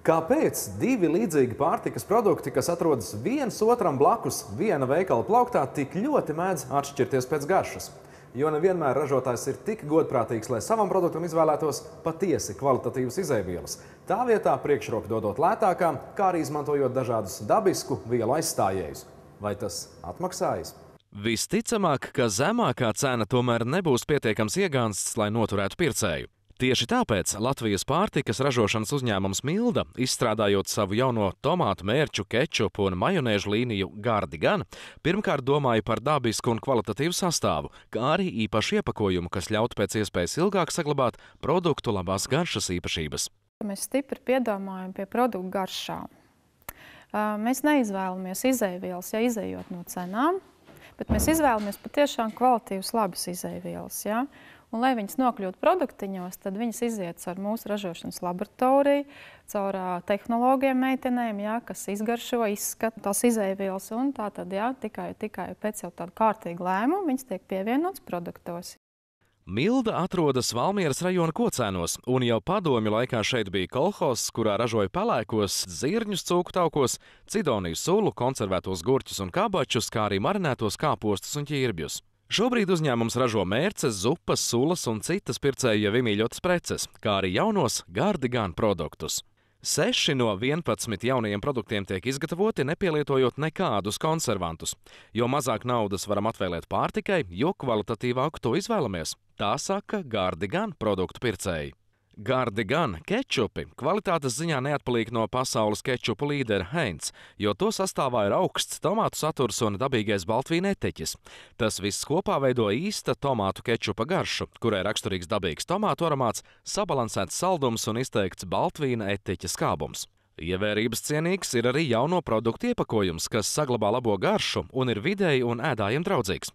Kāpēc divi līdzīgi pārtikas produkti, kas atrodas viens otram blakus viena veikala plauktā, tik ļoti mēdz atšķirties pēc garšas? Jo nevienmēr ražotājs ir tik godprātīgs, lai savam produktam izvēlētos patiesi kvalitatīvas izejvielas. Tā vietā priekšroku dodot lētākām, kā arī izmantojot dažādus dabisku vielu aizstājējus. Vai tas atmaksājas? Visticamāk, ka zemākā cena tomēr nebūs pietiekams iegānsts, lai noturētu pircēju. Tieši tāpēc Latvijas pārtikas ražošanas uzņēmums Milda, izstrādājot savu jauno tomātu, mērču, kečupu un majonēžu līniju Gardigan, pirmkārt domāja par dabisku un kvalitatīvu sastāvu, kā arī īpašu iepakojumu, kas ļautu pēc iespējas ilgāk saglabāt produktu labās garšas īpašības. Mēs stipri piedomājam pie produktu garšām. Mēs neizvēlamies izejvielas, ja izejot no cenām, bet mēs izvēlamies patiešām kvalitīvas, labas izejvielas. Ja? Un, lai viņas nokļūtu produktiņos, tad viņas iziet caur mūsu ražošanas laboratoriju, caur tehnoloģiem meitenēm, ja, kas izgaršo, izskata tās izejvielas. Un tātad, ja, tikai pēc jau tāda kārtīga lēmuma viņas tiek pievienotas produktos. Milda atrodas Valmieras rajona Kocēnos, un jau padomju laikā šeit bija kolhozs, kurā ražoja pelēkos, zirņus cūku taukos, cidoniju sulu, konservētos gurķus un kabačus, kā arī marinētos kāpostus un ķirbjus. Šobrīd uzņēmums ražo mērces, zupas, sulas un citas pircēju jau iemīļotas preces, kā arī jaunos Gardigan produktus. 6 no 11 jaunajiem produktiem tiek izgatavoti, nepielietojot nekādus konservantus. Jo mazāk naudas varam atvēlēt pārtikai, jo kvalitatīvāku to izvēlamies. Tā saka Gardigan produktu pircēji. Gardigan kečupi kvalitātes ziņā neatpaliek no pasaules kečupu līdera Heinz, jo to sastāvā ir augsts tomātu saturs un dabīgais baltvīna eteķis. Tas viss kopā veido īsta tomātu kečupa garšu, kurai raksturīgs dabīgs tomātu aromāts, sabalansēts saldums un izteikts baltvīna eteķa skābums. Ievērības cienīgs ir arī jauno produktu iepakojums, kas saglabā labo garšu un ir vidēji un ēdājiem draudzīgs.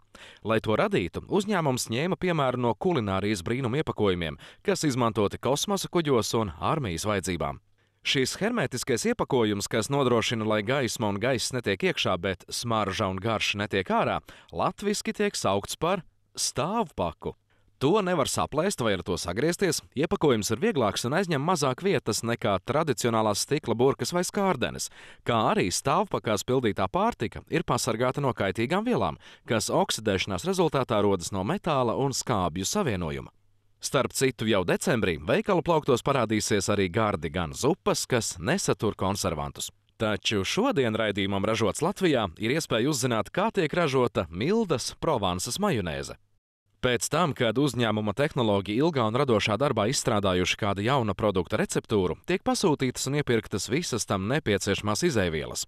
Lai to radītu, uzņēmums ņēma piemēru no kulinārijas brīnuma iepakojumiem, kas izmantoti kosmosa kuģos un armijas vajadzībām. Šīs hermētiskais iepakojums, kas nodrošina, lai gaisma un gaiss netiek iekšā, bet smarža un garša netiek ārā, latviski tiek saukts par stāvpaku. To nevar saplēst vai ar to sagriezties, iepakojums ir vieglāks un aizņem mazāk vietas nekā tradicionālās stikla burkas vai skārdenes, kā arī stāvpakās pildītā pārtika ir pasargāta no kaitīgām vielām, kas oksidēšanās rezultātā rodas no metāla un skābju savienojuma. Starp citu, jau decembrī veikalu plauktos parādīsies arī Gardigan zupas, kas nesatur konservantus. Taču šodien raidījumam Ražots Latvijā ir iespēja uzzināt, kā tiek ražota Mildas Provansas majonēze. Pēc tam, kad uzņēmuma tehnoloģi ilgā un radošā darbā izstrādājuši kādu jaunu produkta receptūru, tiek pasūtītas un iepirktas visas tam nepieciešamās izejvielas.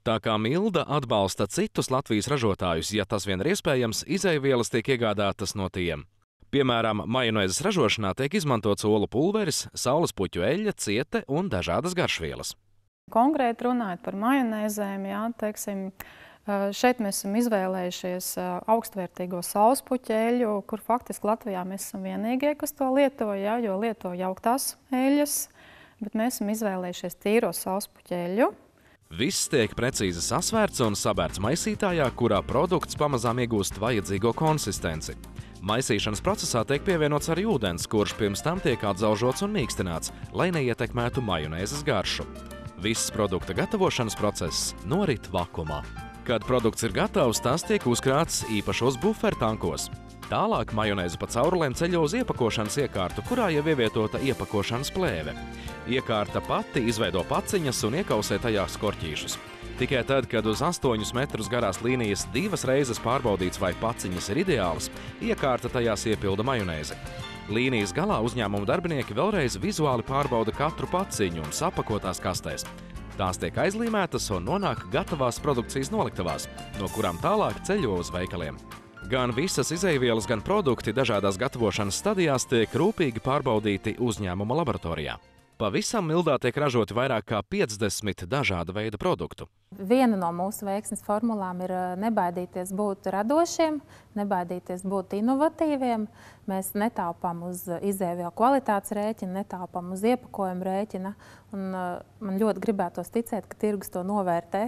Tā kā Milda atbalsta citus Latvijas ražotājus, ja tas vien ir iespējams, izejvielas tiek iegādātas no tiem. Piemēram, majonēzes ražošanā tiek izmantots olu pulveris, saulespuķu eļļa, ciete un dažādas garšvielas. Konkrēti runājot par majonēzēm, jā, teiksim, šeit mēs esam izvēlējušies augstvērtīgo saulespuķu eļļu, kur faktiski Latvijā mēs esam vienīgie, kas to lieto, ja, jo lieto jauktās eļļas, bet mēs esam izvēlējušies tīro saulespuķu eļļu. Viss tiek precīzi sasvērts un sabērts maisītājā, kurā produkts pamazām iegūst vajadzīgo konsistenci. Maisīšanas procesā tiek pievienots arī ūdens, kurš pirms tam tiek atzaužots un mīkstināts, lai neietekmētu majonēzes garšu. Viss produkta gatavošanas process norit vakumā. Kad produkts ir gatavs, tas tiek uzkrāts īpašos bufertankos. Tālāk majonēze pa caurulēm ceļo uz iepakošanas iekārtu, kurā jau ievietota iepakošanas plēve. Iekārta pati izveido paciņas un iekausē tajā skorķīšus. Tikai tad, kad uz 8 metrus garās līnijas 2 reizes pārbaudīts, vai paciņas ir ideālas, iekārta tajās iepilda majonēzi. Līnijas galā uzņēmuma darbinieki vēlreiz vizuāli pārbauda katru paciņu un sapakotās kastēs. Tās tiek aizlīmētas un nonāk gatavās produkcijas noliktavās, no kurām tālāk ceļo uz veikaliem. Gan visas izejvielas, gan produkti dažādās gatavošanas stadijās tiek rūpīgi pārbaudīti uzņēmuma laboratorijā. Pavisam Mildā tiek ražoti vairāk kā 50 dažāda veida produktu. Viena no mūsu veiksmes formulām ir nebaidīties būt radošiem, nebaidīties būt inovatīviem. Mēs netaupām uz izēvielu kvalitātes rēķina, netaupām uz iepakojumu rēķina. Un man ļoti gribētos ticēt, ka tirgus to novērtē.